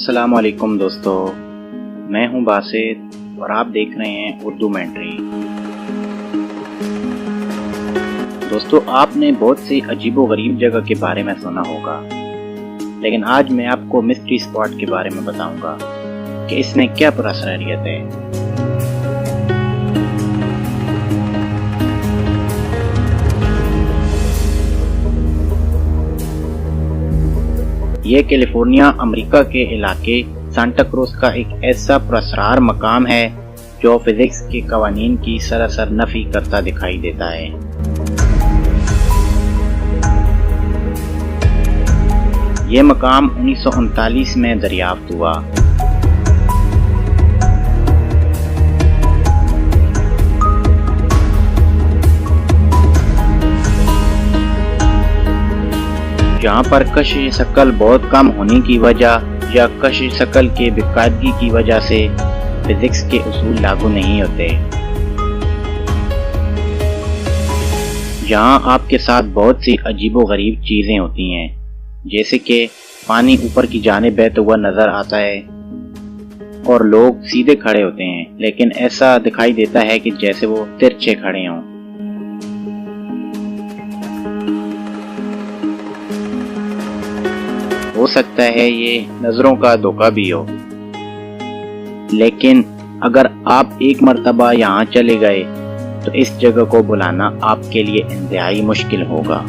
अस्सलामुअलैकुम दोस्तों, मैं हूं बासित और आप देख रहे हैं उर्दू मेंट्री। दोस्तों, आपने बहुत सी अजीबो-गरीब जगह के बारे में सुना होगा, लेकिन आज मैं आपको मिस्ट्री स्पॉट के बारे में बताऊंगा कि इसमें क्या पुरासरारियत है। ये कैलिफोर्निया अमेरिका के इलाके सांता क्रूज का एक ऐसा पुरस्कार मकाम है जो फिजिक्स के कवानीन की सरासर नफी करता दिखाई देता है। ये मकाम 1939 में दरियाफ्त हुआ। जहाँ पर कशिश शकल बहुत कम होने की वजह या कशिश शकल के बेकायदगी की वजह से फिजिक्स के उसूल लागू नहीं होते। यहाँ आपके साथ बहुत सी अजीबो-गरीब चीजें होती हैं, जैसे कि पानी ऊपर की जानिब बहता हुआ नजर आता है और लोग सीधे खड़े होते हैं, लेकिन ऐसा दिखाई देता है कि जैसे वो तिरछे खड़े हों। हो सकता है ये नजरों का धोखा भी हो, लेकिन अगर आप एक मर्तबा यहाँ चले गए तो इस जगह को बुलाना आपके लिए इंतहाई मुश्किल होगा।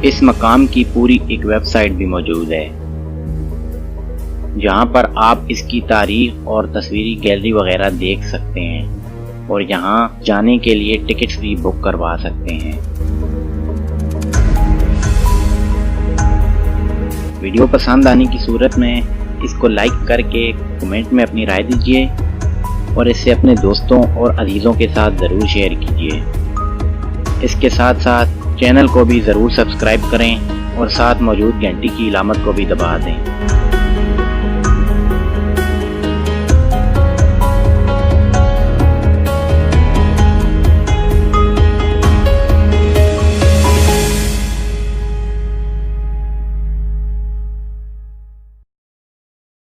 इस मकाम की पूरी एक वेबसाइट भी मौजूद है, जहाँ पर आप इसकी तारीख और तस्वीरी गैलरी वगैरह देख सकते हैं और यहाँ जाने के लिए टिकट्स भी बुक करवा सकते हैं। वीडियो पसंद आने की सूरत में इसको लाइक करके कमेंट में अपनी राय दीजिए और इसे अपने दोस्तों और अजीज़ों के साथ ज़रूर शेयर कीजिए। इसके साथ साथ चैनल को भी ज़रूर सब्सक्राइब करें और साथ मौजूद घंटी की अलामत को भी दबा दें।